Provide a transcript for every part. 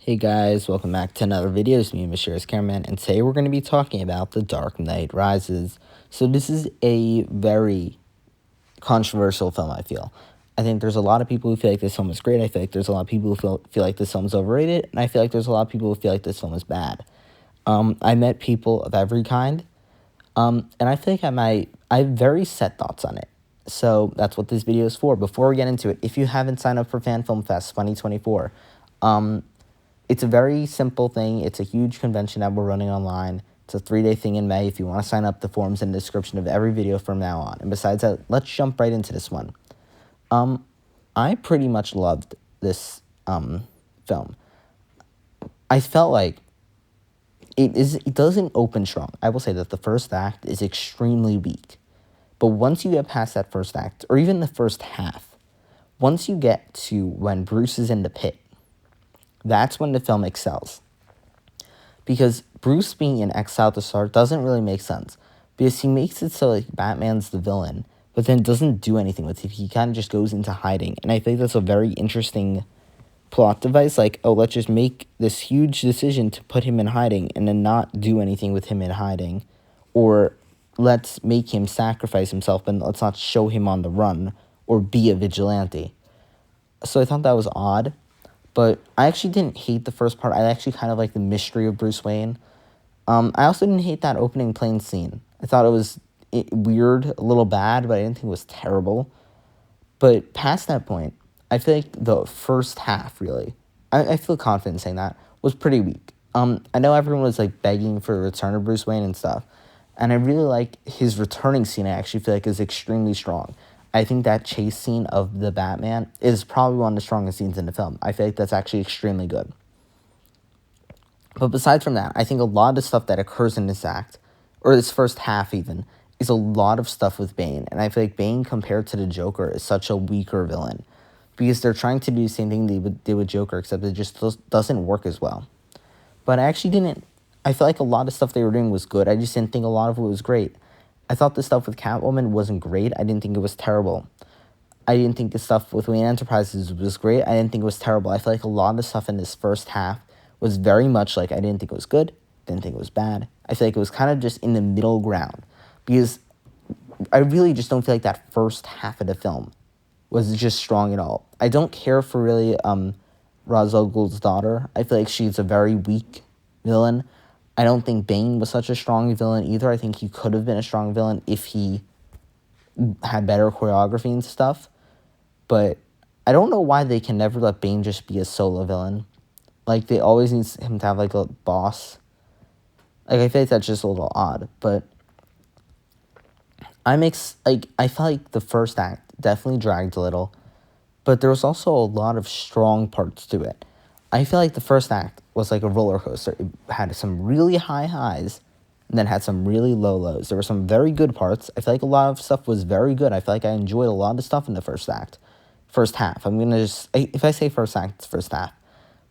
Hey guys, welcome back to another video. It's me, Mr. Cameraman, and today we're going to be talking about The Dark Knight Rises. So this is a very controversial film, I feel. I think there's a lot of people who feel like this film is great. I feel like there's a lot of people who feel like this film is overrated, and I feel like there's a lot of people who feel like this film is bad. I met people of every kind, and I feel like I have very set thoughts on it. So that's what this video is for. Before we get into it, if you haven't signed up for Fan Film Fest 2024, it's a very simple thing. It's a huge convention that we're running online. It's a 3-day thing in May. If you want to sign up, the form's in the description of every video from now on. And besides that, let's jump right into this one. I pretty much loved this film. I felt like it doesn't open strong. I will say that the first act is extremely weak. But once you get past that first act, or even the first half, once you get to when Bruce is in the pit, that's when the film excels. Because Bruce being in exile at the start doesn't really make sense. Because he makes it so like Batman's the villain, but then doesn't do anything with it. He kind of just goes into hiding. And I think that's a very interesting plot device. Like, oh, let's just make this huge decision to put him in hiding and then not do anything with him in hiding. Or let's make him sacrifice himself, but let's not show him on the run or be a vigilante. So I thought that was odd. But I actually didn't hate the first part. I actually kind of like the mystery of Bruce Wayne. I also didn't hate that opening plane scene. I thought it was weird, a little bad, but I didn't think it was terrible. But past that point, I feel like the first half, really, I feel confident saying that, was pretty weak. I know everyone was like begging for a return of Bruce Wayne and stuff. And I really like his returning scene. I actually feel like is extremely strong. I think that chase scene of the Batman is probably one of the strongest scenes in the film. I feel like that's actually extremely good. But besides from that, I think a lot of the stuff that occurs in this act, or this first half even, is a lot of stuff with Bane. And I feel like Bane compared to the Joker is such a weaker villain. Because they're trying to do the same thing they would do with Joker, except it just doesn't work as well. But I actually didn't, I feel like a lot of stuff they were doing was good. I just didn't think a lot of it was great. I thought the stuff with Catwoman wasn't great. I didn't think it was terrible. I didn't think the stuff with Wayne Enterprises was great. I didn't think it was terrible. I feel like a lot of the stuff in this first half was very much like I didn't think it was good. Didn't think it was bad. I feel like it was kind of just in the middle ground. Because I really just don't feel like that first half of the film was just strong at all. I don't care for really Ra's al Ghul's daughter. I feel like she's a very weak villain. I don't think Bane was such a strong villain either. I think he could have been a strong villain if he had better choreography and stuff. But I don't know why they can never let Bane just be a solo villain. Like, they always need him to have, like, a boss. Like, I feel like that's just a little odd. But I felt like the first act definitely dragged a little. But there was also a lot of strong parts to it. I feel like the first act was like a roller coaster. It had some really high highs and then had some really low lows. There were some very good parts. I feel like a lot of stuff was very good. I feel like I enjoyed a lot of stuff in the first half. I'm going to just, if I say first act, it's first half.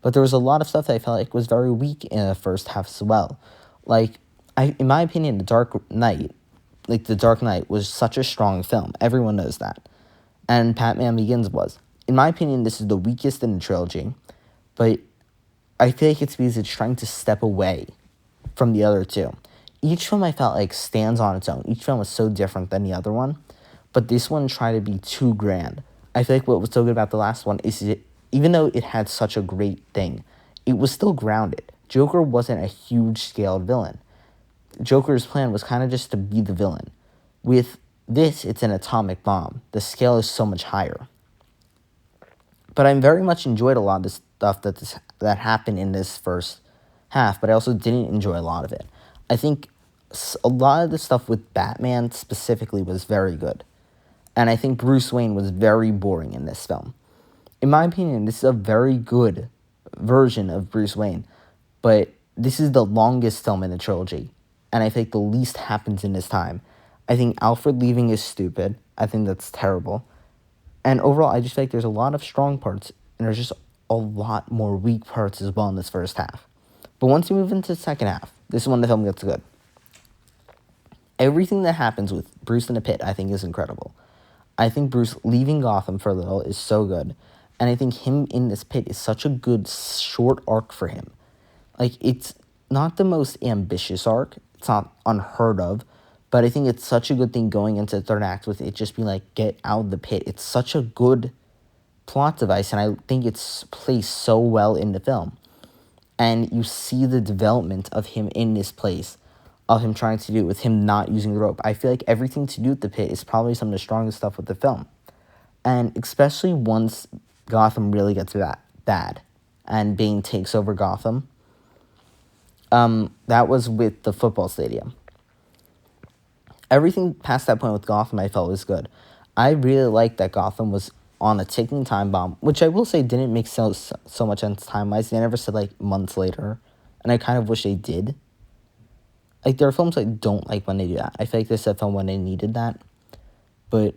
But there was a lot of stuff that I felt like was very weak in the first half as well. Like, in my opinion, The Dark Knight was such a strong film. Everyone knows that. And Batman Begins was. In my opinion, this is the weakest in the trilogy. But I feel like it's because it's trying to step away from the other two. Each film I felt like stands on its own. Each film was so different than the other one. But this one tried to be too grand. I feel like what was so good about the last one is even though it had such a great thing, it was still grounded. Joker wasn't a huge-scaled villain. Joker's plan was kind of just to be the villain. With this, it's an atomic bomb. The scale is so much higher. But I very much enjoyed a lot of the stuff that happened in this first half, but I also didn't enjoy a lot of it. I think a lot of the stuff with Batman specifically was very good. And I think Bruce Wayne was very boring in this film. In my opinion, this is a very good version of Bruce Wayne, but this is the longest film in the trilogy, and I think the least happens in this time. I think Alfred leaving is stupid. I think that's terrible. And overall, I just feel like there's a lot of strong parts, and there's just a lot more weak parts as well in this first half. But once you move into the second half, this is when the film gets good. Everything that happens with Bruce in the pit, I think, is incredible. I think Bruce leaving Gotham for a little is so good. And I think him in this pit is such a good short arc for him. Like, it's not the most ambitious arc. It's not unheard of. But I think it's such a good thing going into the third act with it just being like, get out of the pit. It's such a good plot device, and I think it's placed so well in the film. And you see the development of him in this place, of him trying to do it with him not using the rope. I feel like everything to do with the pit is probably some of the strongest stuff with the film. And especially once Gotham really gets bad and Bane takes over Gotham. That was with the football stadium. Everything past that point with Gotham I felt was good. I really liked that Gotham was on a ticking time bomb, which I will say didn't make so much sense time-wise. They never said, like, months later, and I kind of wish they did. Like, there are films I don't like when they do that. I feel like this is a film when they needed that, but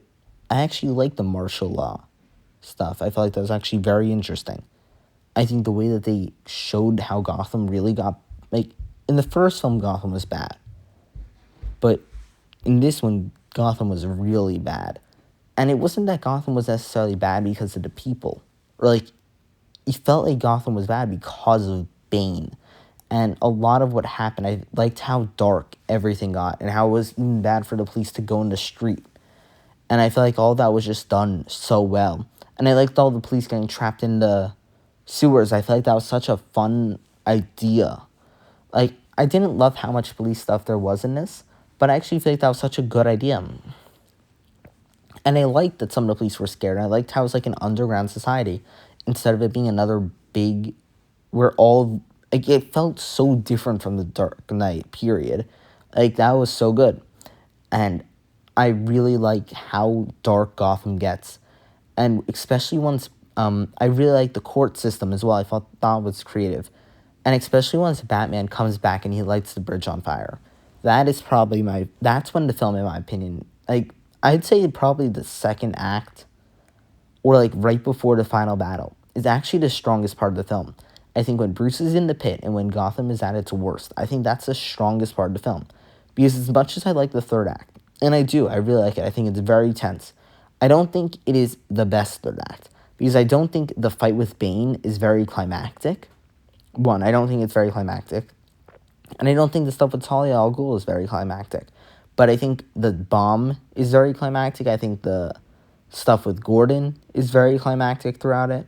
I actually like the martial law stuff. I felt like that was actually very interesting. I think the way that they showed how Gotham really got, like, in the first film, Gotham was bad, but in this one, Gotham was really bad. And it wasn't that Gotham was necessarily bad because of the people. Or, like, it felt like Gotham was bad because of Bane. And a lot of what happened, I liked how dark everything got. And how it was even bad for the police to go in the street. And I feel like all that was just done so well. And I liked all the police getting trapped in the sewers. I feel like that was such a fun idea. Like, I didn't love how much police stuff there was in this. But I actually feel like that was such a good idea. And I liked that some of the police were scared. And I liked how it was like an underground society instead of it being another big, where all, like, it felt so different from the Dark Knight period. Like, that was so good. And I really like how dark Gotham gets. And especially once, I really like the court system as well. I thought was creative. And especially once Batman comes back and he lights the bridge on fire. That is probably that's when the film, in my opinion, like, I'd say probably the second act, or like right before the final battle, is actually the strongest part of the film. I think when Bruce is in the pit and when Gotham is at its worst, I think that's the strongest part of the film. Because as much as I like the third act, and I do, I really like it, I think it's very tense, I don't think it is the best third act. Because I don't think the fight with Bane is very climactic. One, I don't think it's very climactic. And I don't think the stuff with Talia al Ghul is very climactic. But I think the bomb is very climactic. I think the stuff with Gordon is very climactic throughout it.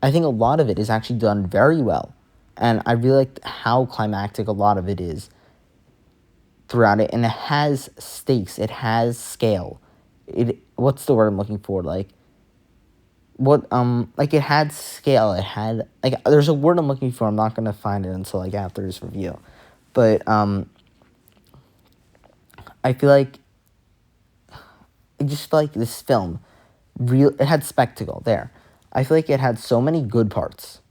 I think a lot of it is actually done very well. And I really like how climactic a lot of it is throughout it. And it has stakes. It has scale. What's the word I'm looking for? Like, it had scale. It had, like, there's a word I'm looking for. I'm not going to find it until, like, after this review. But, I feel like, I just feel like this film, it had spectacle there. I feel like it had so many good parts.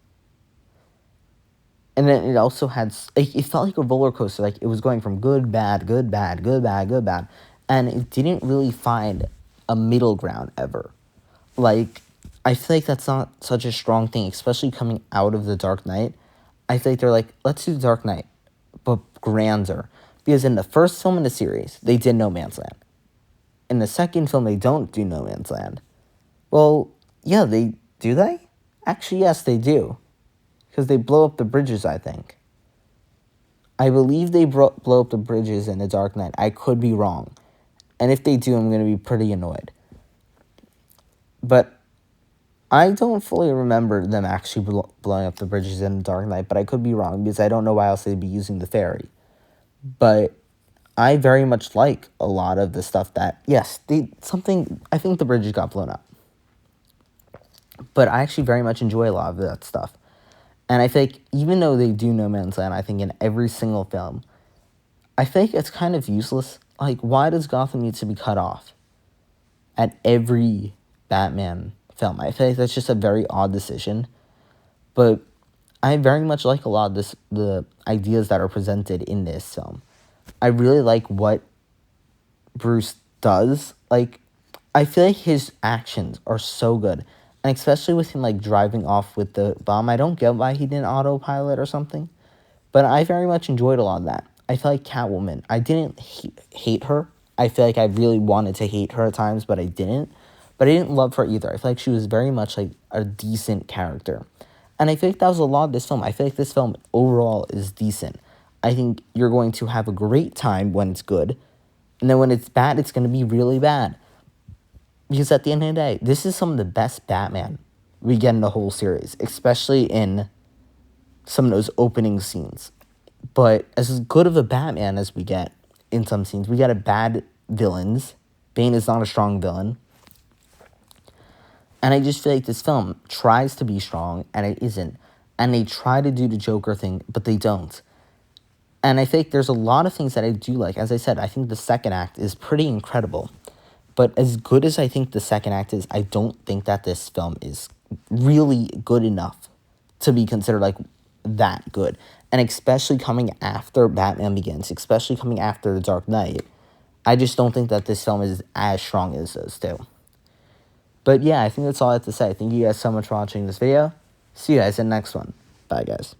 And then it also had, like, it felt like a roller coaster. Like, it was going from good, bad, good, bad, good, bad, good, bad. And it didn't really find a middle ground ever. Like, I feel like that's not such a strong thing, especially coming out of The Dark Knight. I feel like they're like, let's do The Dark Knight, but grander. Because in the first film in the series, they did No Man's Land. In the second film, they don't do No Man's Land. Well, yeah, do they? Actually, yes, they do. Because they blow up the bridges, I think. I believe they blow up the bridges in The Dark Knight. I could be wrong. And if they do, I'm going to be pretty annoyed. But I don't fully remember them actually blowing up the bridges in The Dark Knight, but I could be wrong because I don't know why else they'd be using the ferry. But I very much like a lot of the stuff that, yes, I think the bridges got blown up. But I actually very much enjoy a lot of that stuff. And I think even though they do No Man's Land, I think in every single film, I think it's kind of useless. Like, why does Gotham need to be cut off at every Batman film? I feel like that's just a very odd decision. But I very much like a lot of the ideas that are presented in this film. I really like what Bruce does. Like, I feel like his actions are so good. And especially with him, like, driving off with the bomb. I don't get why he didn't autopilot or something. But I very much enjoyed a lot of that. I feel like Catwoman, I didn't hate her. I feel like I really wanted to hate her at times, but I didn't. but I didn't love her either. I feel like she was very much like a decent character. And I feel like that was a lot of this film. I feel like this film overall is decent. I think you're going to have a great time when it's good, and then when it's bad, it's going to be really bad. Because at the end of the day, this is some of the best Batman we get in the whole series, especially in some of those opening scenes. But as good of a Batman as we get in some scenes, we get a bad villains. Bane is not a strong villain. And I just feel like this film tries to be strong, and it isn't. And they try to do the Joker thing, but they don't. And I think there's a lot of things that I do like. As I said, I think the second act is pretty incredible. But as good as I think the second act is, I don't think that this film is really good enough to be considered, like, that good. And especially coming after Batman Begins, especially coming after The Dark Knight, I just don't think that this film is as strong as those two. But yeah, I think that's all I have to say. Thank you guys so much for watching this video. See you guys in the next one. Bye, guys.